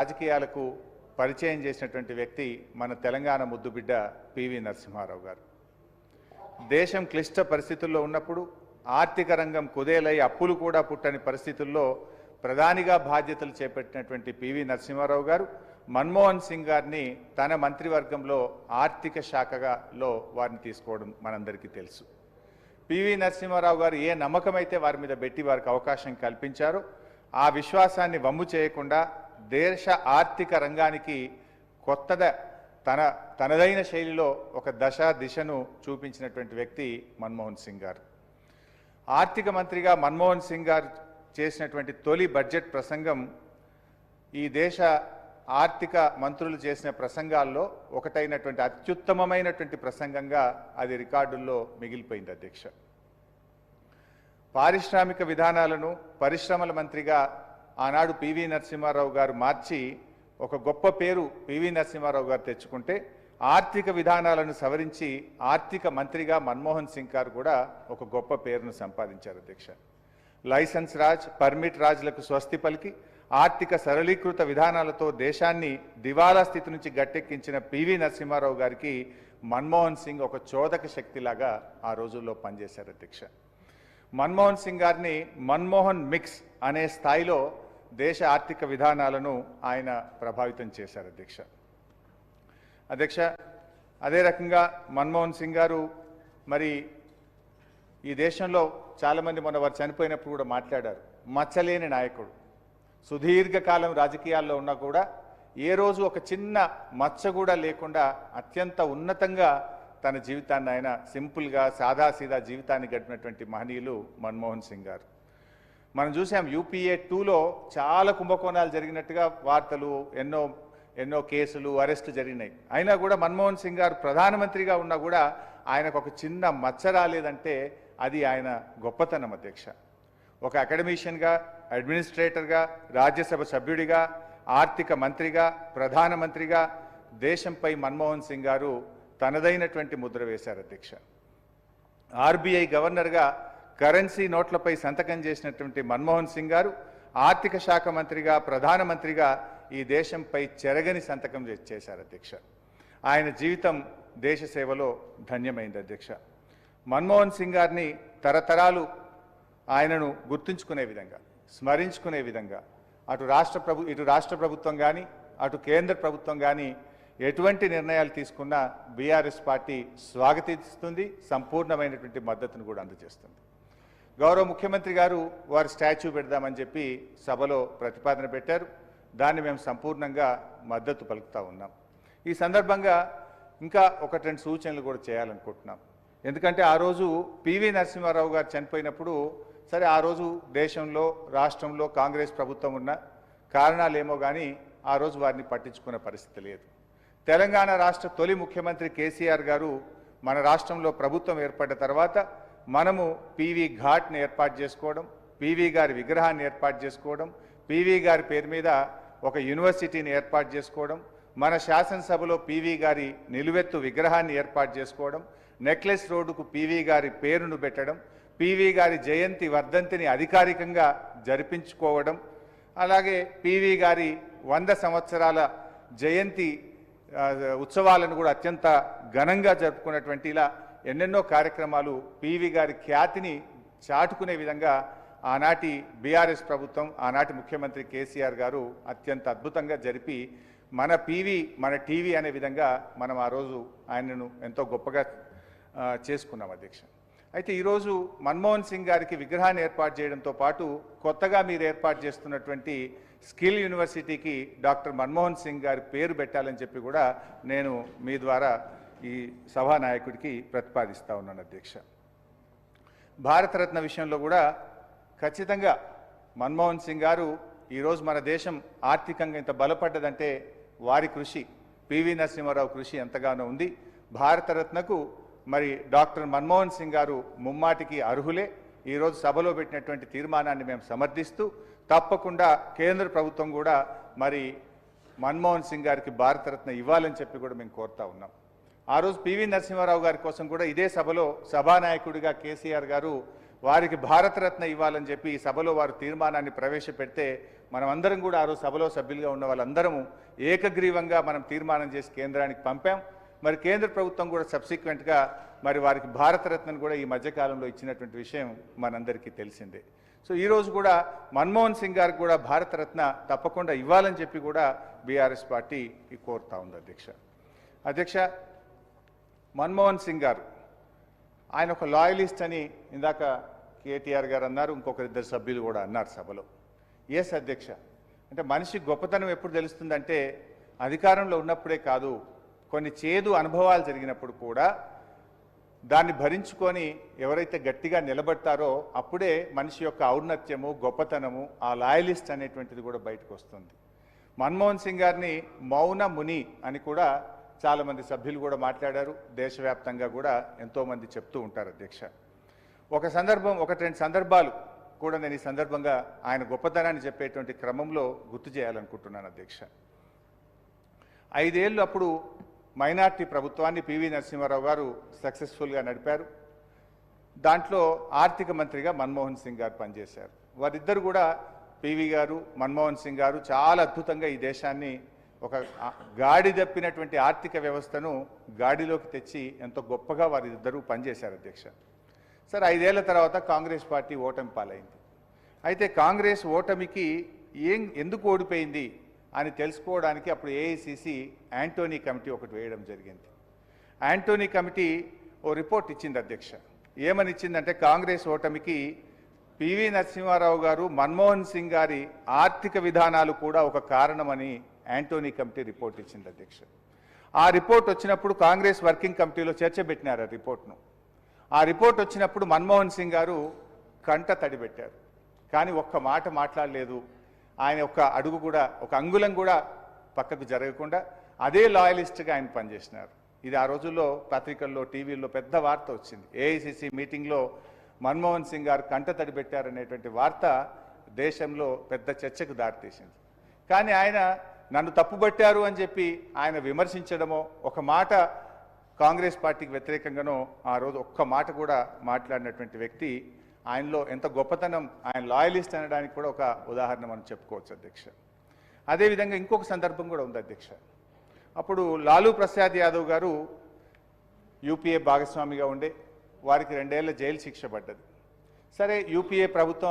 రాజకీయాలకు పరిచయం చేసినటువంటి వ్యక్తి మన తెలంగాణ ముద్దుబిడ్డ పివి నరసింహారావు గారు. దేశం క్లిష్ట పరిస్థితుల్లో ఉన్నప్పుడు ఆర్థిక రంగం కుదేలై అప్పులు కూడా పుట్టని పరిస్థితుల్లో ప్రధానిగా బాధ్యతలు చేపట్టినటువంటి పివి నరసింహారావు గారు మన్మోహన్ సింగ్ గారిని తన మంత్రివర్గంలో ఆర్థిక శాఖలో వారిని తీసుకోవడం మనందరికీ తెలుసు. పివి నరసింహారావు గారు ఏ నమ్మకమైతే వారి మీద పెట్టి వారికి అవకాశం కల్పించారో ఆ విశ్వాసాన్ని వమ్ము చేయకుండా దేశ ఆర్థిక రంగానికి తనదైన శైలిలో ఒక దిశను చూపించినటువంటి వ్యక్తి మన్మోహన్ సింగ్ గారు. ఆర్థిక మంత్రిగా మన్మోహన్ సింగ్ గారు చేసినటువంటి తొలి బడ్జెట్ ప్రసంగం ఈ దేశ ఆర్థిక మంత్రులు చేసిన ప్రసంగాల్లో ఒకటైనటువంటి అత్యుత్తమమైనటువంటి ప్రసంగంగా అది రికార్డుల్లో మిగిలిపోయింది. అధ్యక్ష, పారిశ్రామిక విధానాలను పరిశ్రమల మంత్రిగా ఆనాడు పివి నరసింహారావు గారు మార్చి ఒక గొప్ప పేరు పివి నరసింహారావు గారు తెచ్చుకుంటే, ఆర్థిక విధానాలను సవరించి ఆర్థిక మంత్రిగా మన్మోహన్ సింగ్ గారు కూడా ఒక గొప్ప పేరును సంపాదించారు. అధ్యక్ష, లైసెన్స్ రాజ్, పర్మిట్ రాజ్లకు స్వస్తి పలికి ఆర్థిక సరళీకృత విధానాలతో దేశాన్ని దివాలా స్థితి నుంచి గట్టెక్కించిన పివి నరసింహారావు గారికి మన్మోహన్ సింగ్ ఒక చోదక శక్తిలాగా ఆ రోజుల్లో పనిచేశారు. అధ్యక్ష, మన్మోహన్ సింగ్ గారిని మన్మోహన్ మిక్స్ అనే స్థాయిలో దేశ ఆర్థిక విధానాలను ఆయన ప్రభావితం చేశారు. అధ్యక్ష, అదే రకంగా మన్మోహన్ సింగ్ గారు మరి ఈ దేశంలో చాలామంది మొన్న వారు చనిపోయినప్పుడు కూడా మాట్లాడారు. మచ్చలేని నాయకుడు, సుదీర్ఘకాలం రాజకీయాల్లో ఉన్నా కూడా ఏ రోజు ఒక చిన్న మచ్చ కూడా లేకుండా అత్యంత ఉన్నతంగా తన జీవితాన్ని ఆయన సింపుల్గా సాదాసీదా జీవితాన్ని గడిపినటువంటి మహనీయులు మన్మోహన్ సింగ్ గారు. మనం చూసాం UPA 2లో చాలా కుంభకోణాలు జరిగినట్టుగా వార్తలు, ఎన్నో కేసులు, అరెస్టులు జరిగినాయి. అయినా కూడా మన్మోహన్ సింగ్ గారు ప్రధానమంత్రిగా ఉన్నా కూడా ఆయనకు ఒక చిన్న మచ్చ రాలేదంటే అది ఆయన గొప్పతనం. అధ్యక్ష, ఒక అకాడమిషియన్గా, అడ్మినిస్ట్రేటర్గా, రాజ్యసభ సభ్యుడిగా, ఆర్థిక మంత్రిగా, ప్రధానమంత్రిగా దేశంపై మన్మోహన్ సింగ్ గారు తనదైనటువంటి ముద్ర వేశారు. అధ్యక్ష, RBI గవర్నర్గా కరెన్సీ నోట్లపై సంతకం చేసినటువంటి మన్మోహన్ సింగ్ గారు ఆర్థిక శాఖ మంత్రిగా, ప్రధానమంత్రిగా ఈ దేశంపై చెరగని సంతకం చేశారు. అధ్యక్ష, ఆయన జీవితం దేశ సేవలో ధన్యమైంది. అధ్యక్ష, మన్మోహన్ సింగ్ గారిని తరతరాలు ఆయనను గుర్తుంచుకునే విధంగా, స్మరించుకునే విధంగా ఇటు రాష్ట్ర ప్రభుత్వం కానీ అటు కేంద్ర ప్రభుత్వం కానీ ఎటువంటి నిర్ణయాలు తీసుకున్నా బీఆర్ఎస్ పార్టీ స్వాగతిస్తుంది, సంపూర్ణమైనటువంటి మద్దతును కూడా అందజేస్తుంది. గౌరవ ముఖ్యమంత్రి గారు వారి స్టాచ్యూ పెడదామని చెప్పి సభలో ప్రతిపాదన పెట్టారు. దాన్ని మేము సంపూర్ణంగా మద్దతు పలుకుతూ ఉన్నాం. ఈ సందర్భంగా ఇంకా 1-2 సూచనలు కూడా చేయాలనుకుంటున్నాం. ఎందుకంటే ఆ రోజు పివి నరసింహారావు గారు చనిపోయినప్పుడు సరే ఆ రోజు దేశంలో, రాష్ట్రంలో కాంగ్రెస్ ప్రభుత్వం ఉన్న కారణాలేమో కానీ ఆ రోజు వారిని పట్టించుకునే పరిస్థితి లేదు. తెలంగాణ రాష్ట్ర తొలి ముఖ్యమంత్రి కేసీఆర్ గారు మన రాష్ట్రంలో ప్రభుత్వం ఏర్పడ్డ తర్వాత మనము పివి ఘాట్ని ఏర్పాటు చేసుకోవడం, పివి గారి విగ్రహాన్ని ఏర్పాటు చేసుకోవడం, పివి గారి పేరు మీద ఒక యూనివర్సిటీని ఏర్పాటు చేసుకోవడం, మన శాసనసభలో పివి గారి నిలువెత్తు విగ్రహాన్ని ఏర్పాటు చేసుకోవడం, నెక్లెస్ రోడ్డుకు పివి గారి పేరును పెట్టడం, పివి గారి జయంతి వర్ధంతిని అధికారికంగా జరిపించుకోవడం, అలాగే పివి గారి 100 సంవత్సరాల జయంతి ఉత్సవాలను కూడా అత్యంత ఘనంగా జరుపుకున్నటువంటి ఇలా ఎన్నెన్నో కార్యక్రమాలు పివి గారి ఖ్యాతిని చాటుకునే విధంగా ఆనాటి బీఆర్ఎస్ ప్రభుత్వం, ఆనాటి ముఖ్యమంత్రి కేసీఆర్ గారు అత్యంత అద్భుతంగా జరిపి మన టీవీ అనే విధంగా మనం ఆ రోజు ఆయనను ఎంతో గొప్పగా చేసుకున్నాం. అధ్యక్ష, అయితే ఈరోజు మన్మోహన్ సింగ్ గారికి విగ్రహాన్ని ఏర్పాటు చేయడంతో పాటు కొత్తగా మీరు ఏర్పాటు చేస్తున్నటువంటి స్కిల్ యూనివర్సిటీకి డాక్టర్ మన్మోహన్ సింగ్ గారి పేరు పెట్టాలని చెప్పి కూడా నేను మీ ద్వారా ఈ సభానాయకుడికి ప్రతిపాదిస్తూ ఉన్నాను. అధ్యక్ష, భారతరత్న విషయంలో కూడా ఖచ్చితంగా మన్మోహన్ సింగ్ గారు ఈరోజు మన దేశం ఆర్థికంగా ఇంత బలపడ్డదంటే వారి కృషి, పివి నరసింహారావు కృషి ఎంతగానో ఉంది. భారతరత్నకు మరి డాక్టర్ మన్మోహన్ సింగ్ గారు ముమ్మాటికి అర్హులే. ఈరోజు సభలో పెట్టినటువంటి తీర్మానాన్ని మేము సమర్థిస్తూ తప్పకుండా కేంద్ర ప్రభుత్వం కూడా మరి మన్మోహన్ సింగ్ గారికి భారతరత్న ఇవ్వాలని చెప్పి కూడా మేము కోరుతా ఉన్నాం. ఆ రోజు పివి నరసింహారావు గారి కోసం కూడా ఇదే సభలో సభానాయకుడిగా కేసీఆర్ గారు వారికి భారతరత్న ఇవ్వాలని చెప్పి ఈ సభలో వారు తీర్మానాన్ని ప్రవేశపెడితే మనమందరం కూడా ఆ రోజు సభలో సభ్యులుగా ఉన్న వాళ్ళందరము ఏకగ్రీవంగా మనం తీర్మానం చేసి కేంద్రానికి పంపాం. మరి కేంద్ర ప్రభుత్వం కూడా సబ్సిక్వెంట్గా మరి వారికి భారతరత్నను కూడా ఈ మధ్యకాలంలో ఇచ్చినటువంటి విషయం మనందరికీ తెలిసిందే. సో ఈరోజు కూడా మన్మోహన్ సింగ్ గారికి కూడా భారతరత్న తప్పకుండా ఇవ్వాలని చెప్పి కూడా బీఆర్ఎస్ పార్టీ కోరుతా ఉంది అధ్యక్ష. మన్మోహన్ సింగ్ గారు ఆయన ఒక లాయలిస్ట్ అని ఇందాక కేటీఆర్ గారు అన్నారు, ఇంకొకరిద్దరు సభ్యులు కూడా అన్నారు సభలో. ఎస్ అధ్యక్ష, అంటే మనిషి గొప్పతనం ఎప్పుడు తెలుస్తుందంటే అధికారంలో ఉన్నప్పుడే కాదు, కొన్ని చేదు అనుభవాలు జరిగినప్పుడు కూడా దాన్ని భరించుకొని ఎవరైతే గట్టిగా నిలబడతారో అప్పుడే మనిషి యొక్క ఔన్నత్యము, గొప్పతనము, ఆ లాయలిస్ట్ అనేటువంటిది కూడా బయటకు వస్తుంది. మన్మోహన్ సింగ్ గారిని మౌన ముని అని కూడా చాలామంది సభ్యులు కూడా మాట్లాడారు. దేశవ్యాప్తంగా కూడా ఎంతోమంది చెప్తూ ఉంటారు అధ్యక్ష. ఒకటి రెండు సందర్భాలు కూడా నేను ఈ సందర్భంగా ఆయన గొప్పతనాన్ని చెప్పేటువంటి క్రమంలో గుర్తు చేయాలనుకుంటున్నాను అధ్యక్ష. 5 ఏళ్ళు అప్పుడు మైనార్టీ ప్రభుత్వాన్ని పివి నరసింహారావు గారు సక్సెస్ఫుల్గా నడిపారు. దాంట్లో ఆర్థిక మంత్రిగా మన్మోహన్ సింగ్ గారు పనిచేశారు. వారిద్దరు కూడా పివి గారు, మన్మోహన్ సింగ్ గారు చాలా అద్భుతంగా ఈ దేశాన్ని ఒక గాడి తప్పినటువంటి ఆర్థిక వ్యవస్థను గాడిలోకి తెచ్చి ఎంతో గొప్పగా వారిద్దరూ పనిచేశారు అధ్యక్ష. సరే 5 ఏళ్ల తర్వాత కాంగ్రెస్ పార్టీ ఓటమి పాలైంది. అయితే కాంగ్రెస్ ఓటమికి ఎందుకు ఓడిపోయింది అని తెలుసుకోవడానికి అప్పుడు ఏఐసిసి యాంటోనీ కమిటీ ఒకటి వేయడం జరిగింది. యాంటోనీ కమిటీ ఓ రిపోర్ట్ ఇచ్చింది అధ్యక్ష. ఏమని ఇచ్చిందంటే కాంగ్రెస్ ఓటమికి పివి నరసింహారావు గారు, మన్మోహన్ సింగ్ గారి ఆర్థిక విధానాలు కూడా ఒక కారణమని యాంటోనీ కమిటీ రిపోర్ట్ ఇచ్చింది అధ్యక్ష. ఆ రిపోర్ట్ వచ్చినప్పుడు కాంగ్రెస్ వర్కింగ్ కమిటీలో చర్చ పెట్టినారు ఆ రిపోర్ట్ను. ఆ రిపోర్ట్ వచ్చినప్పుడు మన్మోహన్ సింగ్ గారు కంట తడిపెట్టారు, కానీ ఒక్క మాట మాట్లాడలేదు. ఆయన ఒక్క అడుగు కూడా, ఒక అంగుళం కూడా పక్కకు జరగకుండా అదే లాయలిస్ట్గా ఆయన పనిచేసినారు. ఇది ఆ రోజుల్లో పత్రికల్లో, టీవీల్లో పెద్ద వార్త వచ్చింది. ఏఐసిసి మీటింగ్లో మన్మోహన్ సింగ్ గారు కంట తడిపెట్టారనేటువంటి వార్త దేశంలో పెద్ద చర్చకు దారితీసింది. కానీ ఆయన నన్ను తప్పుబట్టారు అని చెప్పి ఆయన విమర్శించడమో, ఒక మాట కాంగ్రెస్ పార్టీకి వ్యతిరేకంగానో ఆ రోజు ఒక్క మాట కూడా మాట్లాడినటువంటి వ్యక్తి, ఆయనలో ఎంత గొప్పతనం, ఆయన లాయలిస్ట్ అనడానికి కూడా ఒక ఉదాహరణ మనం చెప్పుకోవచ్చు అధ్యక్ష. అదేవిధంగా ఇంకొక సందర్భం కూడా ఉంది అధ్యక్ష. అప్పుడు లాలూ ప్రసాద్ యాదవ్ గారు యూపీఏ భాగస్వామిగా ఉండే, వారికి 2 ఏళ్ల జైలు శిక్ష పడ్డది. సరే యూపీఏ ప్రభుత్వం